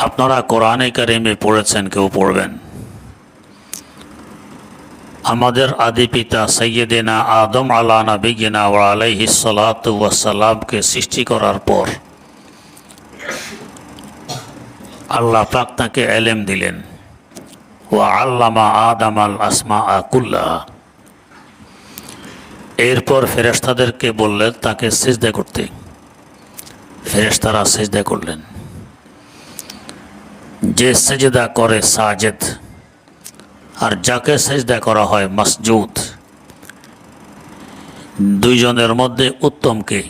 আপনারা কোরআনে কারিমে পড়েছেন, কেউ পড়বেন, আমাদের আদি পিতা সৈয়দিনা আদম আলা নবিয়িনা ওয়া আলাইহিস সালাতু ওয়াস সালামকে সৃষ্টি করার পর আল্লাহ পাক তাকে ইলম দিলেন। ওয়া আল্লামা আদম আল আসমাআ কুল্লাহা। এরপর ফেরেশতাদেরকে বললেন তাকে সিজদা করতে। ফেরেশতারা সিজদা করলেন। যে সিজদা করে সাজিদ, আর যাকে সিজদা করা হয় মাসজুদ। দুইজনের মধ্যে উত্তম কে?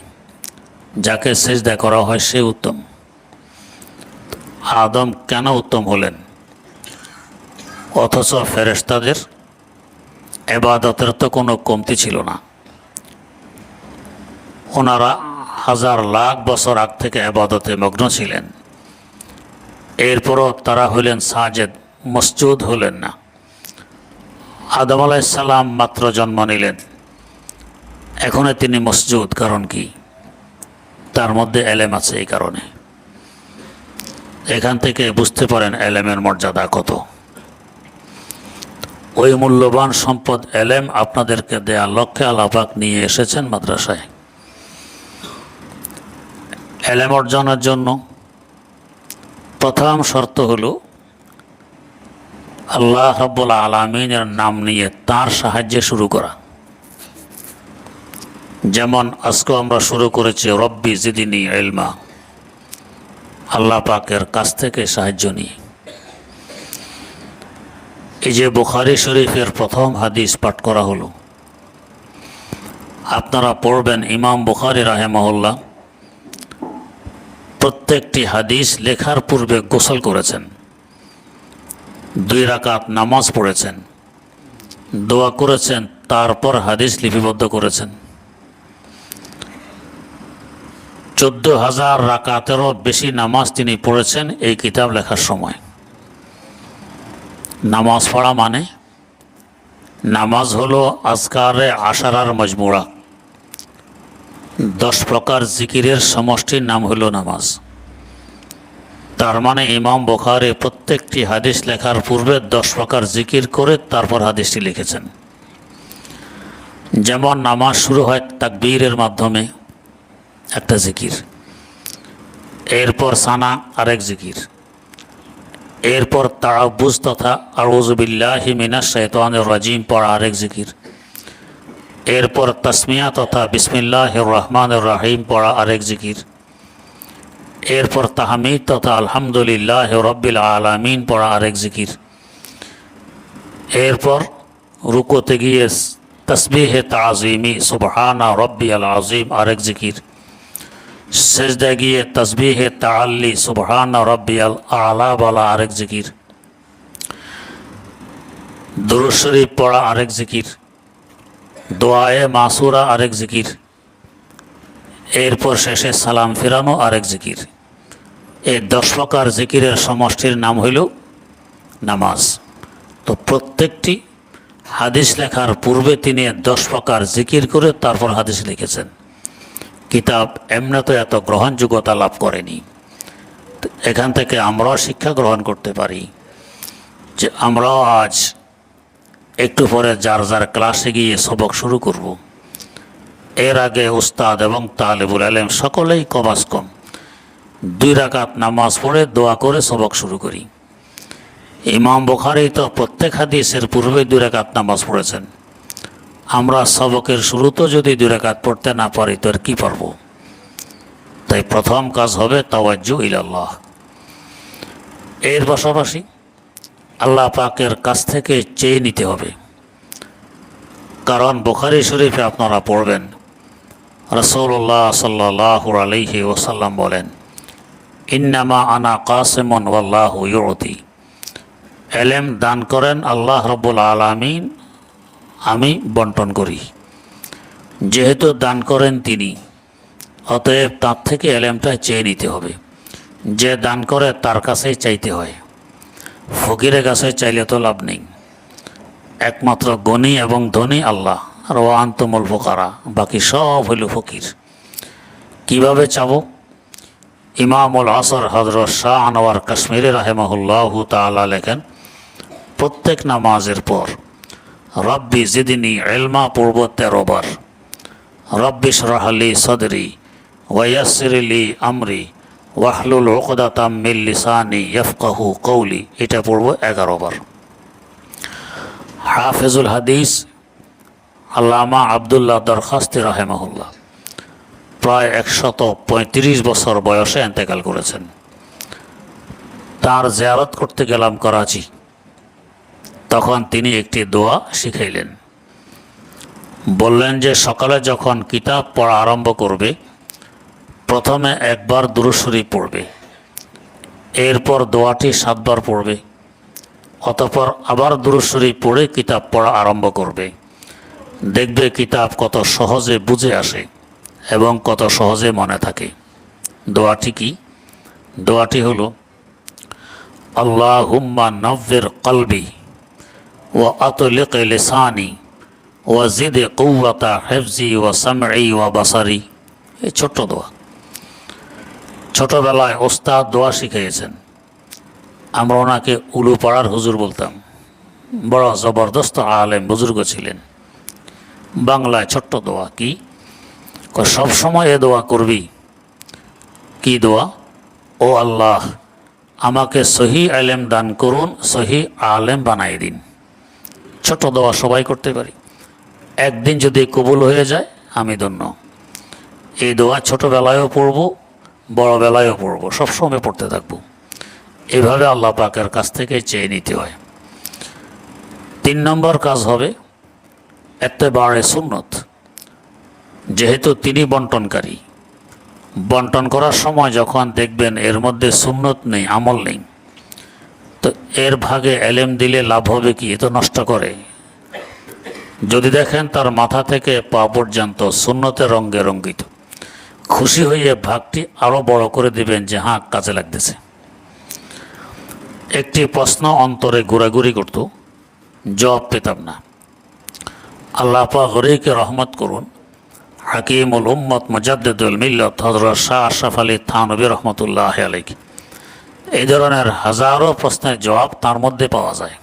যাকে সিজদা করা হয় সে উত্তম। আদম কেন উত্তম হলেন? অথচ ফেরেশতাদের ইবাদতের তো কোনো কমতি ছিল না। ওনারা হাজার লাখ বছর আগ থেকে ইবাদতে মগ্ন ছিলেন। এরপরও তারা হলেন সাজেদ, মসজুদ হলেন না। আদম আলাইহিস সালাম মাত্র জন্ম নিলেন, এখনই তিনি মসজুদ। কারণ কি? তার মধ্যে এলেম আছে। এই কারণে এখান থেকে বুঝতে পারেন এলেমের মর্যাদা কত। ওই মূল্যবান সম্পদ এলেম আপনাদেরকে দেয়া লক্ষ্যে আল্লাহ পাক নিয়ে এসেছেন মাদ্রাসায়। এলেম অর্জনের জন্য প্রথম শর্ত হলো আল্লাহ রাব্বুল আলামিনের নাম নিয়ে তার সাহায্যে শুরু করা। যেমন আজকে আমরা শুরু করেছি রব্বি জিদনি ইলমা, আল্লাহ পাকের কাছ থেকে সাহায্য নিয়ে। এই যে বুখারী শরীফের প্রথম হাদিস পাঠ করা হলো, আপনারা পড়বেন ইমাম বুখারী রাহিমাহুল্লাহ প্রত্যেকটি হাদিস লেখার পূর্বে গোসল করেছেন, 2 রাকাত নামাজ পড়েছেন, দোয়া করেছেন, তারপর হাদিস লিপিবদ্ধ করেছেন। 14,000 রাকাতেরও বেশি নামাজ তিনি পড়েছেন এই কিতাব লেখার সময়। নামাজ পড়া মানে, নামাজ হলো আজকারে আশারার মজমুরা, 10 প্রকার জিকিরের সমষ্টির নাম হলো নামাজ। তার মানে ইমাম বুখারী প্রত্যেকটি হাদিস লেখার পূর্বে 10 প্রকার জিকির করে তারপর হাদিসটি লিখেছেন। যেমন নামাজ শুরু হয় তাকবীরের মাধ্যমে, একটা জিকির, এরপর সানা আরেক জিকির, এরপর তাআব্বুজ তথা আউযু বিল্লাহি মিনাশ শাইতানির রাজিম পড়া আরেক জিকির, এরপর তাসমিয়া তথা বিসমিল্লাহির রহমানির রহিম পড়া আরেক জিকির, এরপর তাহমিদ তথা আলহামদুলিল্লাহি রাব্বিল আলামিন পড়া আরেক জিকির, এরপর রুকুতে গিয়ে তাসবিহে তাযীমি সুবহানা রাব্বিয়াল আযীম আরেক জিকির, সেজদা গিয়ে তাসবিহে তাআল্লি সুবহানা রাব্বিয়াল আলা বলা আরেক জিকির, দুরূদ শরীফ পড়া আরেক জিকির, দোয়ায়ে মাসুরা আরেক জিকির, এরপর শেষে সালাম ফিরানো আরেক জিকির। এই 10 প্রকার জিকিরের সমষ্টির নাম হইল নামাজ। তো প্রত্যেকটি হাদিস লেখার পূর্বে তিনি 10 প্রকার জিকির করে তারপর হাদিস লিখেছেন। কিতাব এমনি তো এত গ্রহণযোগ্যতা লাভ করেনি। এখান থেকে আমরাও শিক্ষা গ্রহণ করতে পারি যে আমরাও আজ একটু পরে যার যার ক্লাসে গিয়ে সবক শুরু করব। এর আগে উস্তাদ এবং তালেবুল ইলম সকলেই কমাস কম 2 রাকাত নামাজ পড়ে দোয়া করে সবক শুরু করি। ইমাম বুখারী তো প্রত্যেক হাদিসের পূর্বে 2 রাকাত নামাজ পড়েছেন। আমরা সবকের শুরুতেও যদি 2 রাকাত পড়তে না পারি তো আর কী পারব? তাই প্রথম কাজ হবে তাওয়াজ্জু ইলাল্লাহ। এর পাশাপাশি আল্লাহ পাকের কাছ থেকে চেয়ে নিতে হবে। কারণ বুখারী শরীফে আপনারা পড়বেন রাসূলুল্লাহ সাল্লাল্লাহু আলাইহি ওয়াসাল্লাম বলেন, ইন্নামা আনা কাসিমুন ওয়াল্লাহু ইউতি। এলেম দান করেন আল্লাহ রাব্বুল আলামিন, আমি বন্টন করি। যেহেতু দান করেন তিনি, অতএব তার থেকে এলেমটা চেয়ে নিতে হবে। যে দান করে তার কাছেই চাইতে হয়, ফকিরের কাছে চাইলে তো লাভ নেই। একমাত্র গণী এবং ধনী আল্লাহ, আর ওয়া আনতুমুল ফুকারা, বাকি সব হইল ফকির। কিভাবে চাবো? ইমামুল আসর হযরত শাহ আনোয়ার কাশ্মীরি রাহিমাহুল্লাহু তাআলা লেখেন, প্রত্যেক নামাজের পর রব্বি জিদনি ইলমা পড়ব 13 বার, রব্বি শরহ লি সদরি ওয়া ইয়াসসির লি আমরি ওয়াহলুল উকদাতাম মিন লিসানি ইয়াফকাহু কওলি, এটা পড়ব 11 বার। হাফেজুল হাদিস আল্লামা আবদুল্লাহ দরখাস্তি রাহিমাহুল্লাহ প্রায় 135 বছর বয়সে ইন্তেকাল করেছেন। তার জিয়ারত করতে গেলাম করাচি, তখন তিনি একটি দোয়া শিখাইলেন। বললেন যে সকালে যখন কিতাব পড়া আরম্ভ করবে প্রথমে একবার দুরূদ শরীফ পড়বে, এরপর দোয়াটি 7 বার পড়বে, অতঃপর আবার দুরূদ শরীফ পড়ে কিতাব পড়া আরম্ভ করবে। দেখবে কিতাব কত সহজে বুঝে আসে এবং কত সহজে মনে থাকে। দোয়াটি কি? দোয়াটি হলো আল্লাহুম্মা নাవ్বির কলবি ওয়া আতলিক লিসানি ওয়া জিদ কুওয়াতা হিফজি ওয়া সামঈ ওয়া বাসারি। এই ছোট্ট দোয়া, ছোটবেলায় ওস্তাদ দোয়া শিখিয়েছেন। আমরা ওনাকে উলুপাড়ার হুজুর বলতাম, বড় জবরদস্ত আলেম বুজুর্গ ছিলেন। বাংলায় ছোট্ট দোয়া কি? সব সময় এ দোয়া করবি। কি দোয়া? ও আল্লাহ, আমাকে সহি আলেম দান করুন, সহি আলেম বানাই দিন। ছোট দোয়া সবাই করতে পারি, একদিন যদি কবুল হয়ে যায় আমি ধন্য। এই দোয়া ছোটবেলায়ও পড়ব, বড়বেলায়ও পড়ব, সবসময় পড়তে থাকব। এভাবে আল্লাহ পাকের কাছ থেকে চেয়ে নিতে হয়। 3 নম্বর কাজ হবে ইত্তেবায়ে সুন্নত। যেহেতু তিনি বন্টনকারী, বন্টন করার সময় যখন দেখবেন এর মধ্যে সুন্নত নেই, আমল নেই, তো এর ভাগে এলেম দিলে লাভ হবে কি? এ তো নষ্ট করে। যদি দেখেন তার মাথা থেকে পা পর্যন্ত সুন্নতের রঙে রঙ্গিত, খুশি হয়ে ভাগটি আরও বড় করে দিবেন যে হ্যাঁ কাজে লাগতেছে। একটি প্রশ্ন অন্তরে ঘোরাঘুরি করত, জবাব পেতাম না। আল্লাহ পাক হরিকে রহমত করুন, হাকিমুল উম্মত মুজাদ্দিদুল মিল্লাত হযরত শাহ আশরাফ আলী থানভী রহমতুল্লাহ আলাইহি, এই ধরনের হাজারো প্রশ্নের জবাব তার মধ্যে পাওয়া যায়।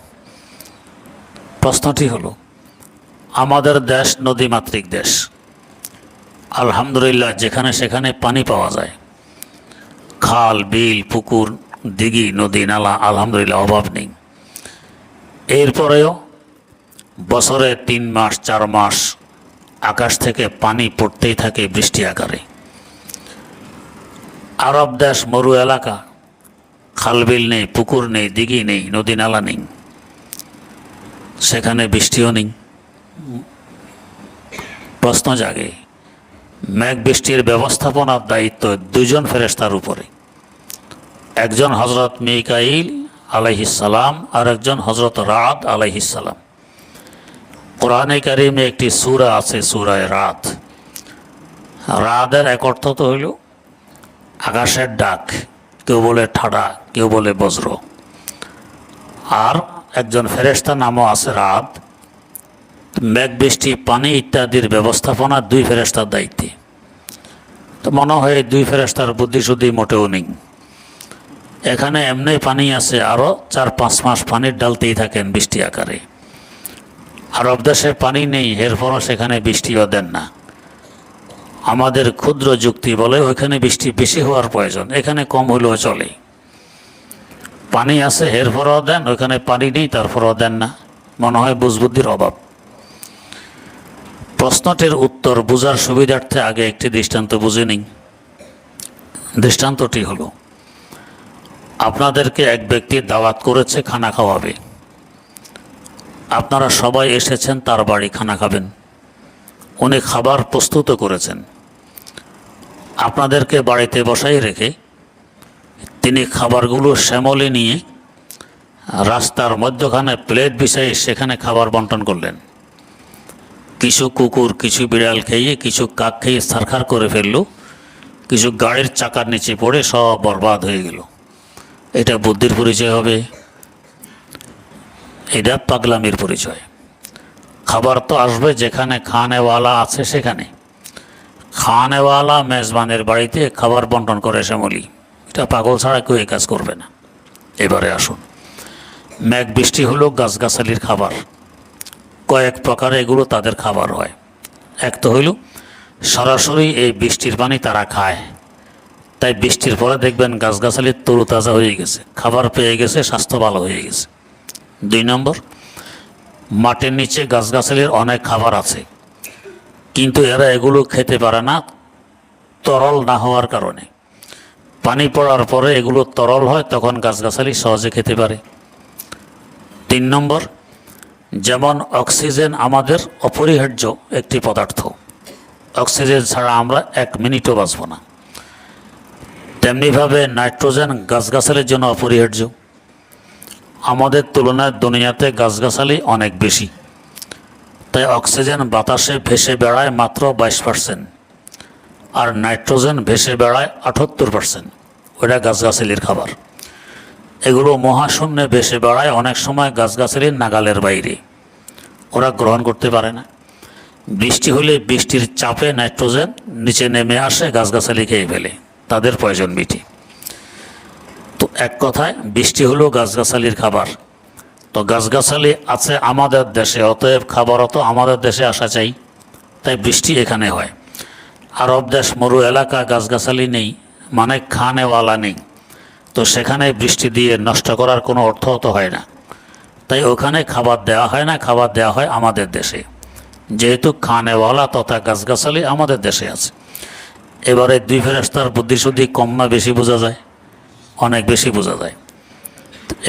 প্রশ্নটি হলো, আমাদের দেশ নদীমাতৃক দেশ, আলহামদুলিল্লাহ যেখানে সেখানে পানি পাওয়া যায়, খাল বিল পুকুর দিঘি নদী নালা আলহামদুলিল্লাহ অভাব নেই। এরপরেও বছরে 3 মাস 4 মাস আকাশ থেকে পানি পড়তেই থাকে বৃষ্টি আকারে। আরব দেশ মরু এলাকা, খালবিল নেই, পুকুর নেই, দিঘি নেই, নদী নালা নেই, সেখানে বৃষ্টিও নেই। প্রশ্ন জাগে, মেঘ বৃষ্টির ব্যবস্থাপনার দায়িত্ব 2 জন ফেরেশতার উপরে। একজন হযরত মিকাইল আলাইহিস সালাম আর একজন হযরত রাদ আলাইহিস সালাম। কোরআনে কারিমে একটি সূরা আছে, সূরা রাদ। রাদের এক অর্থ তো হইল আকাশের ডাক, কেউ বলে ঠাডা, কেউ বলে বজ্র। আর একজন ফেরেশতা নামও আছে রাদ। মেঘ বৃষ্টি পানি ইত্যাদির ব্যবস্থাপনা 2 ফেরেশতার দায়িত্বে। তো মনে হয় 2 ফেরেশতার বুদ্ধিশুদ্ধি মোটেও নেই। এখানে এমনি পানি আছে, আরও 4-5 মাস পানির ডালতেই থাকেন বৃষ্টি আকারে। আরব দেশে পানি নেই, এরপরও সেখানে বৃষ্টিও দেন না। আমাদের ক্ষুদ্র যুক্তি বলে ওইখানে বৃষ্টি বেশি হওয়ার প্রয়োজন, এখানে কম হলেও চলে। পানি আছে এরপরও দেন, ওইখানে পানি নেই তারপরও দেন না। মনে হয় বুঝবুদ্ধির অভাব। প্রশ্নটির উত্তর বোঝার সুবিধার্থে আগে একটি দৃষ্টান্ত বুঝে নিই। দৃষ্টান্তটি হলো, আপনাদেরকে এক ব্যক্তি দাওয়াত করেছে, খানা খাওয়াবে। আপনারা সবাই এসেছেন তার বাড়ি খানা খাবেন। উনি খাবার প্রস্তুত করেছেন, আপনাদেরকে বাড়িতে বসাই রেখে তিনি খাবারগুলো শ্যামলে নিয়ে রাস্তার মধ্যখানে প্লেট বিছাই সেখানে খাবার বন্টন করলেন। কিছু কুকুর, কিছু বিড়াল খেয়ে, কিছু কাক খেয়ে ছারখার করে ফেলল, কিছু গাড়ির চাকার নিচে পড়ে সব বরবাদ হয়ে গেল। এটা বুদ্ধির পরিচয় হবে? এটা পাগলামির পরিচয়। খাবার তো আসবে যেখানে খানেওয়ালা আছে সেখানে। খানেওয়ালা মেজবানের বাড়িতে খাবার বন্টন করে শ্যামলি, এটা পাগল ছাড়া কেউ এই কাজ করবে না। এবারে আসুন, মেঘ বৃষ্টি হলো গাছগাছালির খাবার। কয়েক প্রকারে এগুলো তাদের খাবার হয়। এক তো হইল সরাসরি এই বৃষ্টির পানি তারা খায়, তাই বৃষ্টির পরে দেখবেন গাছগাছালি তরুতাজা হয়ে গেছে, খাবার পেয়ে গেছে, স্বাস্থ্য ভালো হয়ে গেছে। 2 নম্বর, মাটির নিচে গাছগাছালির অনেক খাবার আছে, কিন্তু এরা এগুলো খেতে পারে না তরল না হওয়ার কারণে। পানি পড়ার পরে এগুলো তরল হয়, তখন গাছগাছালি সহজে খেতে পারে। 3 নম্বর, যেমন অক্সিজেন আমাদের অপরিহার্য একটি পদার্থ, অক্সিজেন ছাড়া আমরা 1 মিনিটও বাঁচব না, তেমনিভাবে নাইট্রোজেন গাছগাছালির জন্য অপরিহার্য। আমাদের তুলনায় দুনিয়াতে গাছগাছালি অনেক বেশি, তাই অক্সিজেন বাতাসে ভেসে বেড়ায় মাত্র 22%, আর নাইট্রোজেন ভেসে বেড়ায় 78%। ওটা গাছগাছালির খাবার। এগুলো মহাশূন্যে ভেসে বেড়ায়, অনেক সময় গাছগাছালির নাগালের বাইরে, ওরা গ্রহণ করতে পারে না। বৃষ্টি হলে বৃষ্টির চাপে নাইট্রোজেন নিচে নেমে আসে, গাছগাছালি খেয়ে ফেলে, তাদের প্রয়োজন মিটে। তো এক কথায় বৃষ্টি হলো গাছগাছালির খাবার। তো গাছগাছালি আছে আমাদের দেশে, অতএব খাবারও তো আমাদের দেশে আসা চাই, তাই বৃষ্টি এখানে হয়। আরব দেশ মরু এলাকা, গাছগাছালি নেই, মানে খানেওয়ালা নেই, তো সেখানে বৃষ্টি দিয়ে নষ্ট করার কোনো অর্থ তো হয় না, তাই ওখানে খাবার দেওয়া হয় না, খাবার দেওয়া হয় আমাদের দেশে, যেহেতু খানেওয়ালা তথা গাছগাছালি আমাদের দেশে আছে। এবারে 2 ফেরেশতার বুদ্ধিশুদ্ধি কম না বেশি বোঝা যায়? অনেক বেশি বোঝা যায়।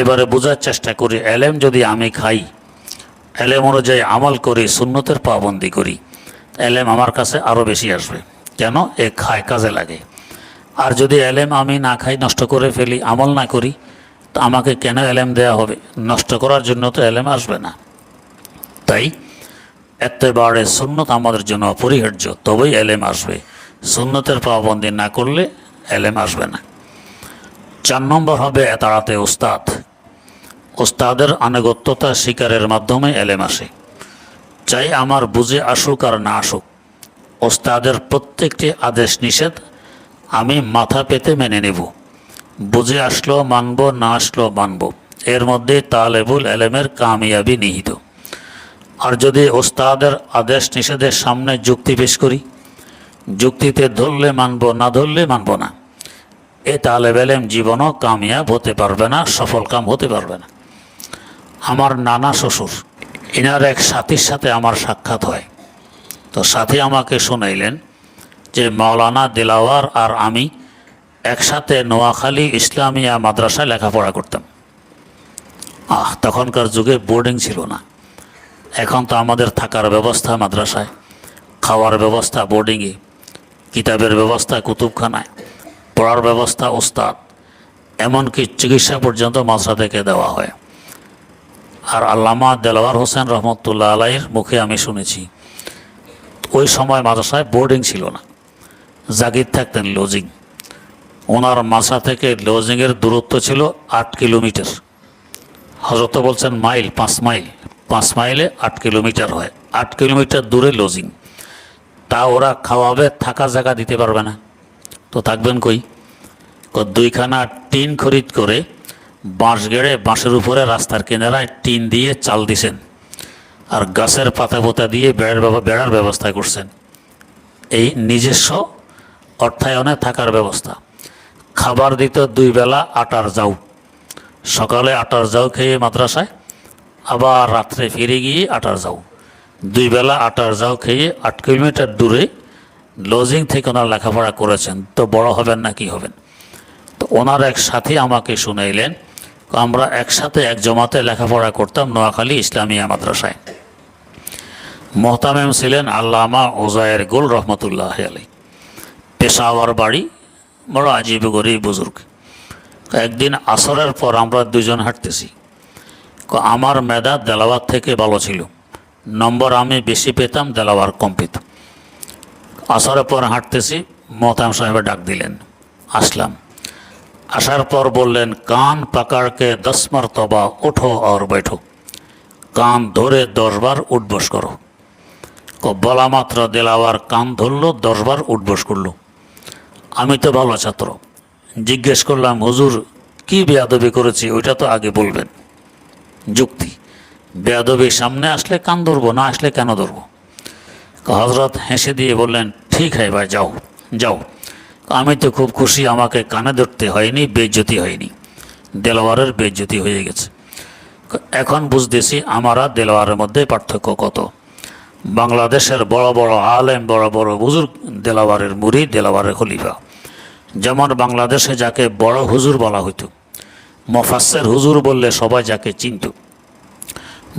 এবারে বোঝার চেষ্টা করি, এলেম যদি আমি খাই, এলেম অনুযায়ী আমল করি, সুন্নতের পাবন্দি করি, এলেম আমার কাছে আরও বেশি আসবে। কেন? এ খায়, কাজে লাগে। আর যদি এলেম আমি না খাই, নষ্ট করে ফেলি, আমল না করি, তো আমাকে কেন এলেম দেয়া হবে? নষ্ট করার জন্য তো এলেম আসবে না। তাই এত্তেবারে সুন্নত আমাদের জন্য অপরিহার্য, তবেই এলেম আসবে। সুন্নতের পাবন্দি না করলে এলেম আসবে না। 4 নম্বর হবে এতাড়াতে উস্তাদ। উস্তাদের আনুগত্যতা স্বীকারের মাধ্যমে এলেম আসে। চাই আমার বুঝে আসুক আর না আসুক, ওস্তাদের প্রত্যেকটি আদেশ নিষেধ আমি মাথা পেতে মেনে নেব। বুঝে আসলো মানব, না আসলো মানব, এর মধ্যে তালেবুল এলেমের কামিয়াবি নিহিত। আর যদি ওস্তাদের আদেশ নিষেধের সামনে যুক্তি পেশ করি, যুক্তিতে ধরলে মানব, না ধরলে মানব না, এ তালেব এলেম জীবনও কামিয়াব হতে পারবে না, সফল কাম হতে পারবে না। আমার নানা শ্বশুর, এনার এক সাথীর সাথে আমার সাক্ষাৎ হয়। তো সাথী আমাকে শোনাইলেন যে মাওলানা দিলাওয়ার আর আমি একসাথে নোয়াখালী ইসলামিয়া মাদ্রাসায় লেখাপড়া করতাম। তখনকার যুগে বোর্ডিং ছিল না, এখন তো আমাদের থাকার ব্যবস্থা মাদ্রাসায়, খাওয়ার ব্যবস্থা বোর্ডিংয়ে, কিতাবের ব্যবস্থা কুতুবখানায়, পড়ার ব্যবস্থা ওস্তাদ, এমনকি চিকিৎসা পর্যন্ত মাদ্রাসা থেকে দেওয়া হয়। আর আল্লামা দেলাওয়ার হোসেন রহমতুল্লাহ আলাইহির মুখে আমি শুনেছি, ওই সময় মাদ্রাসায় বোর্ডিং ছিল না, জাগির থাকতেন, লজিং। ওনার মাদ্রাসা থেকে লজিংয়ের দূরত্ব ছিল 8 কিলোমিটার। হযরত বলছেন মাইল, 5 মাইল, 5 মাইলে 8 কিলোমিটার হয়, 8 কিলোমিটার দূরে লজিং। তা ওরা খাওয়াবে, থাকা জায়গা দিতে পারবে না, তো থাকবেন কই? 2খানা টিন খরিদ করে বাঁশ গেড়ে বাঁশের উপরে রাস্তার কিনারায় টিন দিয়ে চাল দিছেন, আর গাছের পাতা পোতা দিয়ে বেড়ার ব্যবস্থা করছেন। এই নিজস্ব অর্থায়নে থাকার ব্যবস্থা। খাবার দিত 2 বেলা আটার যাও, সকালে আটার যাও খেয়ে মাদ্রাসায়, আবার রাত্রে ফিরে গিয়ে আটার যাও, 2 বেলা আটার যাও খেয়ে 8 কিলোমিটার দূরে লজিং থেকে ওনার লেখাপড়া করেছেন। তো বড় হবেন না কি হবেন? তো ওনার এক সাথী আমাকে শুনাইলেন, আমরা একসাথে এক জমাতে লেখাপড়া করতাম নোয়াখালী ইসলামিয়া মাদ্রাসায়। মোহতামেম ছিলেন আল্লামা ওজায়ের গুল রহমতুল্লাহ আলাইহি, পেশাওয়ার বাড়ি, বড় আজীব গরিব বুজুর্গ। একদিন আসরের পর আমরা 2 জন হাঁটতেছি, আমার মেধা দেলাওয়ার থেকে ভালো ছিল, নম্বর আমি বেশি পেতাম, দেলাওয়ার কম পেত। আসরের পর হাঁটতেছি, মোহতামেম সাহেব ডাক দিলেন, আসলাম। আসার পর বললেন, কান পাকাড়কে 10 মরতবা উঠো আর बैठो, কান ধরে 10 বার উঠবস করো। বলা মাত্র দিলাওয়ার কান ধরল, 10 বার উঠবস করল। আমি তো ভালো ছাত্র, জিজ্ঞেস করলাম, হুজুর কি বেয়াদবি করেছি ওইটা তো আগে বলবেন। যুক্তি, বেয়াদবি সামনে আসলে কান ধরবো, না আসলে কেন ধরবো? হজরত হেসে দিয়ে বললেন, ঠিক হয় ভাই, যাও যাও। আমি তো খুব খুশি, আমাকে কানে ধরতে হয়নি, বেইজ্জতি হয়নি, দেলোয়ারের বেইজ্জতি হয়ে গেছে। এখন বুঝতেছি আমার আর দেলোয়ারের মধ্যে পার্থক্য কত। বাংলাদেশের বড় বড় আলেম, বড় বড় বুজুর্গ দেলোয়ারের মুরিদ, দেলোয়ারের খলিফা। যেমন বাংলাদেশে যাকে বড় হুজুর বলা হইতো, মুফাসসির হুজুর বললে সবাই যাকে চিনত,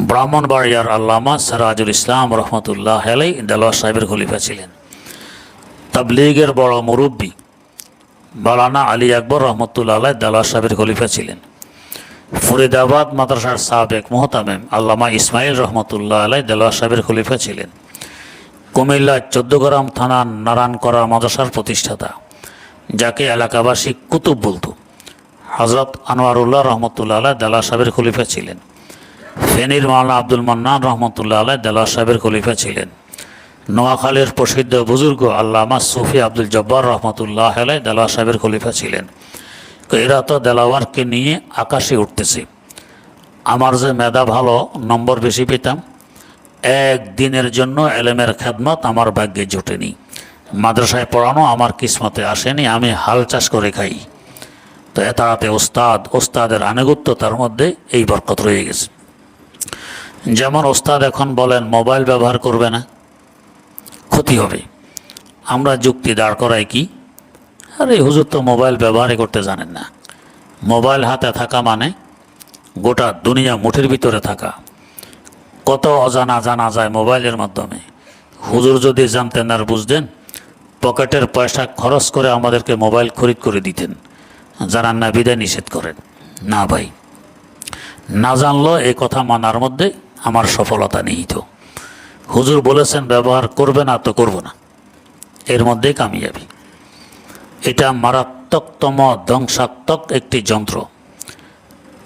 ব্রাহ্মণবাড়িয়ার আল্লামা সিরাজুল ইসলাম রহমতুল্লাহ আলাইহি দেলোয়ার সাহেবের খলিফা ছিলেন। তাবলীগের বড় মুরব্বী মাওলানা আলী আকবর রহমতুল্লাহ আলাইহি দেলোয়ার সাহেবের খলিফা ছিলেন। ফরিদাবাদ মাদ্রাসার সাবেক মুহতামিম আল্লামা ইসমাইল রহমতুল্লাহ আলাইহি দেলোয়ার সাহেবের খলিফা ছিলেন। কুমিল্লার 14 গ্রাম থানার নারায়ণকরা মাদ্রাসার প্রতিষ্ঠাতা, যাকে এলাকাবাসী কুতুব বলতো, হজরত আনোয়ারুল্লাহ রহমতুল্লাহ আলাইহি দেলোয়ার সাহেবের খলিফা ছিলেন। ফেনীর মাওলানা আব্দুল মান্নান রহমতুল্লাহ আলাইহি দেলোয়ার সাহেবের খলিফা ছিলেন। নোয়াখালীর প্রসিদ্ধ বুজুর্গ আল্লামা সুফি আব্দুল জব্বার রহমতুল্লাহ আলাইহি দেলোয়ার সাহেবের খলিফা ছিলেন। এরা তো দেলোয়ারকে নিয়ে আকাশে উঠতেছে। আমার যে মেধা ভালো, নম্বর বেশি পেতাম, একদিনের জন্য এলেমের খেদমত আমার ভাগ্যে জোটেনি, মাদ্রাসায় পড়ানো আমার কিসমতে আসেনি, আমি হাল চাষ করে খাই। তো এতারাতে ওস্তাদের আনুগত্য, তার মধ্যে এই বরকত রয়ে গেছে। যেমন ওস্তাদ এখন বলেন মোবাইল ব্যবহার করবে না, ক্ষতি হবে। আমরা যুক্তি দাঁড় করাই কি, আরে হুজুর তো মোবাইল ব্যবহারই করতে জানেন না। মোবাইল হাতে থাকা মানে গোটা দুনিয়া মুঠের ভিতরে থাকা। কত অজানা জানা যায় মোবাইলের মাধ্যমে। হুজুর যদি জানতেন আর বুঝতেন, পকেটের পয়সা খরচ করে আমাদেরকে মোবাইল খরিদ করে দিতেন। জানান না বিদায় নিষেধ করেন না ভাই। না জানলো এই কথা মানার মধ্যে আমার সফলতা নিহিত। হুজুর বলেছেন ব্যবহার করবে না তো করব না, এর মধ্যেই কামিয়াবি। এটা মারাত্মকতম ধ্বংসাত্মক একটি যন্ত্র।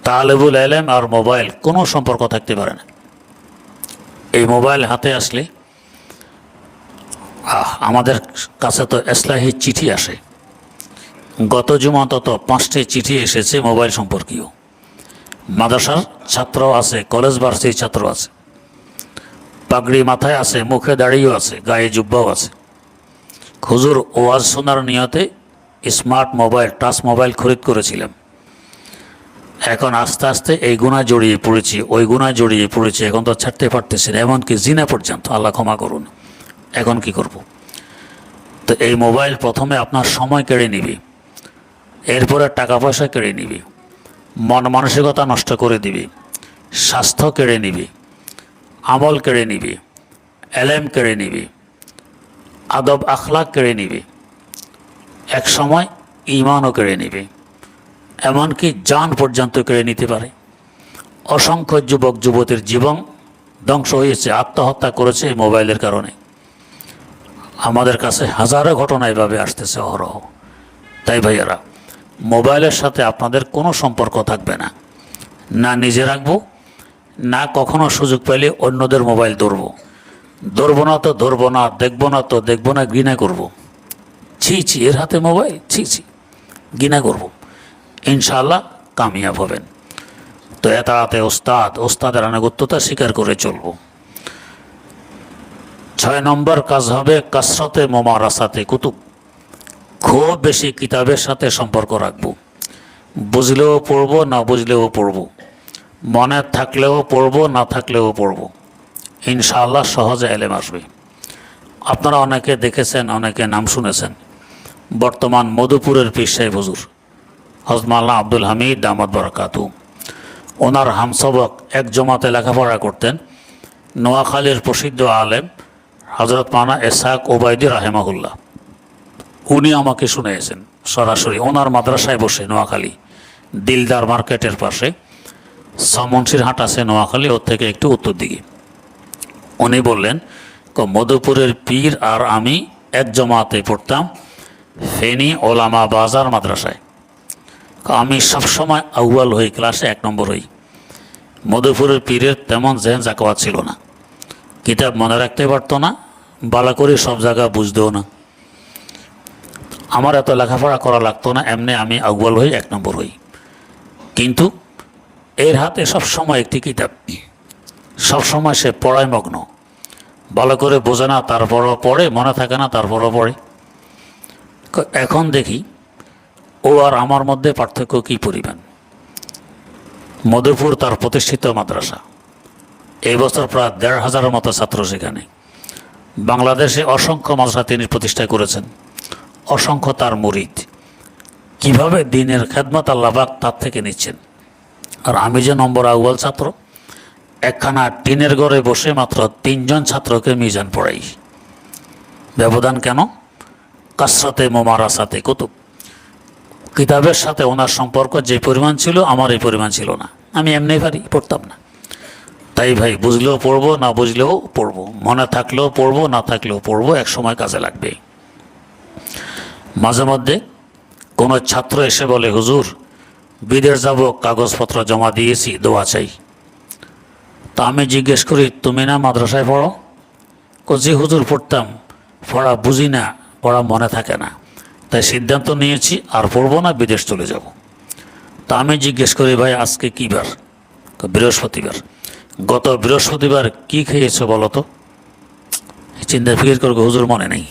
তালেবুল ইলম আর মোবাইল কোনো সম্পর্ক থাকতে পারে না। এই মোবাইল হাতে আসলে আমাদের কাছে তো ইসলাহি চিঠি আসে। গত জুমা তত 5টি চিঠি এসেছে মোবাইল সম্পর্কীয়। মাদ্রাসার ছাত্র আছে, কলেজ ভার্সিটির ছাত্র আছে, পাগড়ি মাথায় আছে, মুখে দাড়িও আছে, গায়ে জুব্বাও আছে। হুজুর ওয়াজ শোনার নিয়তে স্মার্ট মোবাইল, টাচ মোবাইল খরিদ করেছিলাম। এখন আস্তে আস্তে এই গুণা জড়িয়ে পড়েছি, ওই গুণা জড়িয়ে পড়েছি, এখন তো ছাড়তে পারতেছি না, এমনকি জিনা পর্যন্ত। আল্লাহ ক্ষমা করুন। এখন কি করব? তো এই মোবাইল প্রথমে আপনার সময় কেড়ে নিবে, এরপরে টাকা পয়সা কেড়ে নিবে, মন মানসিকতা নষ্ট করে দিবে, স্বাস্থ্য কেড়ে নিবে, আমল কেড়ে নিবে, এলেম কেড়ে নিবে, আদব আখলাক কেড়ে নিবে, এক সময় ঈমানও কেড়ে নিবে, এমনকি জান পর্যন্ত কেড়ে নিতে পারে। অসংখ্য যুবক যুবতীর জীবন ধ্বংস হয়েছে, আত্মহত্যা করেছে এই মোবাইলের কারণে। আমাদের কাছে হাজারো ঘটনা এভাবে আসতেছে অহরহ। তাই ভাইয়ারা, মোবাইলের সাথে আপনাদের কোনো সম্পর্ক থাকবে না, না নিজে রাখবো, না কখনো সুযোগ পেলে অন্যদের মোবাইল ধরবো না তো ধরবো না, দেখবো না তো দেখবো না, ঘৃণা করব। ছি ছি, এর হাতে মোবাইল, ছি ছি, ঘৃণা করব। ইনশাআল্লাহ কামিয়াব হবেন। তো এতাতে ওস্তাদের আনুগত্যতা স্বীকার করে চলব। 6 নম্বর কাজ হবে কাসরতে মোমারাসাতে কুতুব। খুব বেশি কিতাবের সাথে সম্পর্ক রাখব। বুঝলেও পড়ব, না বুঝলেও পড়ব, মনে থাকলেও পড়ব, না থাকলেও পড়ব। ইনশাআল্লাহ সহজে এলেম আসবে। আপনারা অনেকে দেখেছেন, অনেকে নাম শুনেছেন। বর্তমান মধুপুরের পীর সাহেব হুজুর হযরত মাওলানা আব্দুল হামিদ দামাত বরকাতু, ওনার হামসবক এক জমাতে লেখাপড়া করতেন নোয়াখালীর প্রসিদ্ধ আলেম হযরত মাওলানা ইসহাক ওবায়দী রাহিমাহুল্লাহ। উনি আমাকে শুনিয়েছেন সরাসরি ওনার মাদ্রাসায় বসে, নোয়াখালী দিলদার মার্কেটের পাশে সামনসিরহাট আছে নোয়াখালী, ওর থেকে একটু উত্তর দিকে। উনি বললেন, মধুপুরের পীর আর আমি এক জমাতে পড়তাম ফেনী ওলামা বাজার মাদ্রাসায়। আমি সবসময় আউয়াল হই, ক্লাসে 1 নম্বর হই। মধুপুরের পীরের তেমন জেহেন জাকাওয়াত ছিল না, কিতাব মনে রাখতে পারতো না, বালা করে সব জায়গা বুঝতেও না। আমার এত লেখাপড়া করা লাগতো না, এমনি আমি আউয়াল হই, 1 নম্বর হই। কিন্তু এর হাতে সবসময় একটি কিতাব, সবসময় সে পড়ায় মগ্ন, ভালো করে বোঝে না তারপরও পড়ে, মনে থাকে না তারপরও পড়ে। এখন দেখি ও আর আমার মধ্যে পার্থক্য কী পরিমাণ। মধুপুর তার প্রতিষ্ঠিত মাদ্রাসা, এই বছর প্রায় 1,500-এর মতো ছাত্র সেখানে। বাংলাদেশে অসংখ্য মাদ্রাসা তিনি প্রতিষ্ঠা করেছেন, অসংখ্য তার মুরিদ। কিভাবে দিনের খেদমত আল্লাহ পাক তার থেকে নিচ্ছেন। আর আমি যে নম্বর আউয়াল ছাত্র, একখানা টিনের ঘরে বসে মাত্র 3 জন ছাত্রকে মিজান পড়াই। ব্যবধান কেন? কাসরাতে মোমারাসাতে কুতুব, কিতাবের সাথে ওনার সম্পর্ক যে পরিমাণ ছিল আমার এই পরিমাণ ছিল না। আমি এমনি পারি, পড়তাম না। তাই ভাই, বুঝলেও পড়বো, না বুঝলেও পড়বো, মনে থাকলেও পড়বো, না থাকলেও পড়বো, এক সময় কাজে লাগবে। মাঝে মধ্যে কোনো ছাত্র এসে বলে, হুজুর বিদেশ যাব, কাগজপত্র জমা দিয়েছি, দোয়া চাই। তা আমি জিজ্ঞেস করি, তুমি না মাদ্রাসায় পড়ো? জি হুজুর পড়তাম, পড়া বুঝি না, পড়া মনে থাকে না, তাই সিদ্ধান্ত নিয়েছি আর পড়বো না, বিদেশ চলে যাব। তা আমি জিজ্ঞেস করি, ভাই আজকে কী বার? বৃহস্পতিবার। গত বৃহস্পতিবার কি খেয়েছো বলো তো? চিন্তা ফিকির করবো, হুজুর মনে নেই।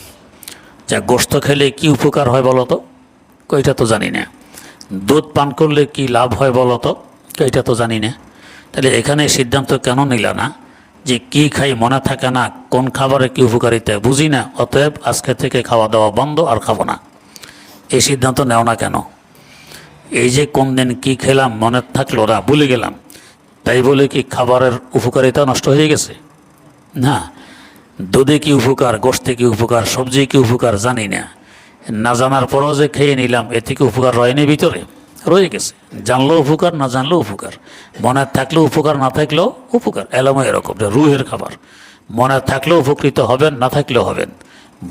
যা গোশত খেলে কি উপকার হয় বলো তো? এটা তো জানি না। দুধ পান করলে কি লাভ হয় বলো তো? এটা তো জানি না। তাহলে এখানে সিদ্ধান্ত কেন নিলা না যে কি খাই মনে থাকে না, কোন খাবারে কি উপকারিতা বুঝি না, অতএব আজকে থেকে খাওয়া দাওয়া বন্ধ, আর খাবো না? এই সিদ্ধান্ত নেও না কেন? এই যে কোন দিন কী খেলাম মনে থাকলো না, ভুলে গেলাম, তাই বলে কি খাবারের উপকারিতা নষ্ট হয়ে গেছে? না। দুধে কি উপকার, গোশতে কি উপকার, সবজি কি উপকার জানি না, না জানার পরও যে খেয়ে নিলাম, এ থেকে উপকার রয়নি, ভিতরে রয়ে গেছে। জানলেও উপকার, না জানলেও উপকার। মনে থাকলেও উপকার, না থাকলেও উপকার। এলামো এরকম যে রুহের খাবার, মনে থাকলেও উপকৃত হবেন, না থাকলেও হবেন,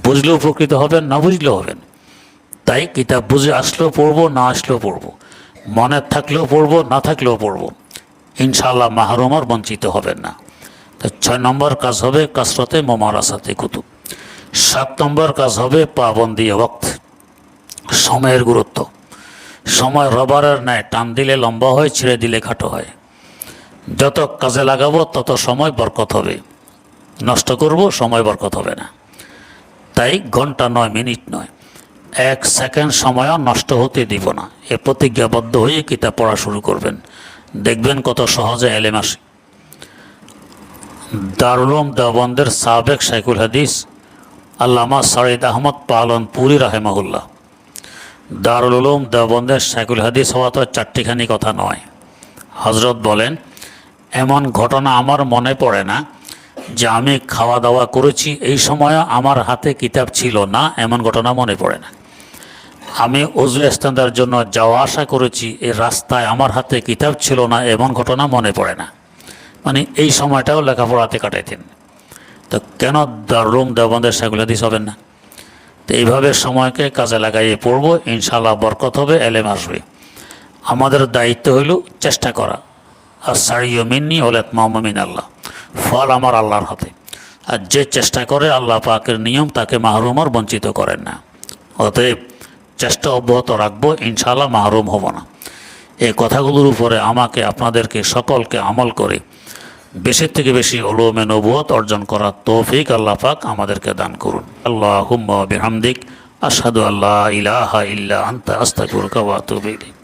বুঝলেও উপকৃত হবেন, না বুঝলেও হবেন। তাই কিতাব বুঝে আসলেও পড়বো, না আসলেও পড়বো, মনে থাকলেও পড়বো, না থাকলেও পড়বো, ইনশাআল্লাহ মাহরুম আর বঞ্চিত হবেন না। তো 6 নম্বর কাজ হবে কাসরতে মোমারাসাতে কুতুব। 7 নম্বর কাজ হবে পাবন্দি ওয়াক্ত, সময়ের গুরুত্ব। সময় রবারের ন্যায়, টান দিলে লম্বা হয়, ছেড়ে দিলে খাটো হয়। যত কাজে লাগাবো তত সময় বরকত হবে, নষ্ট করব সময় বরকত হবে না। তাই ঘন্টা নয়, মিনিট নয়, 1 সেকেন্ড সময়ও নষ্ট হতে দিব না। এ প্রতিজ্ঞাবদ্ধ হয়ে কিতাব পড়া শুরু করবেন, দেখবেন কত সহজে এলেম আসে। দারুল উলুম দেওবন্দের সাবেক শাইখুল হাদিস আল্লামা সাঈদ আহমদ পালনপুরি রাহেমাহুল্লাহ, দারুল উলুম দেওবন্দের শাইখুল হাদিস হওয়া তো 4টিখানি কথা নয়। হজরত বলেন, এমন ঘটনা আমার মনে পড়ে না যে আমি খাওয়া দাওয়া করেছি এই সময় আমার হাতে কিতাব ছিল না, এমন ঘটনা মনে পড়ে না। আমি ওযু ইস্তেঞ্জার জন্য যাওয়া আসা করেছি, এই রাস্তায় আমার হাতে কিতাব ছিল না, এমন ঘটনা মনে পড়ে না। মানে এই সময়টাও লেখাপড়াতে কাটাইতেন। তো কেন দারুল উলুম দেওবন্দের শাইখুল হাদিস হবেন না? তো এইভাবে সময়কে কাজে লাগাইয়ে পড়বো, ইনশাআল্লাহ বরকত হবে, এলেম আসবে। আমাদের দায়িত্ব হইল চেষ্টা করা। আর সারিও মিন্নি ওলাত মামিন আল্লাহ, ফল আমার আল্লাহর হাতে। আর যে চেষ্টা করে আল্লাহ পাকের নিয়ম তাকে মাহরুম আর বঞ্চিত করেন না। অতএব চেষ্টা অব্যাহত রাখবো, ইনশাআল্লাহ মাহরুম হব না। এই কথাগুলোর উপরে আমাকে, আপনাদেরকে, সকলকে আমল করে বেশি থেকে বেশি উলুমে নবুয়ত অর্জন করার তৌফিক আল্লাহ পাক আমাদেরকে দান করুন। আল্লাহুম্মা বিহামদিক আশহাদু আল্লা ইলাহা ইল্লা আনতা আস্তাগফিরুকা ওয়া আতুবু ইলাইক।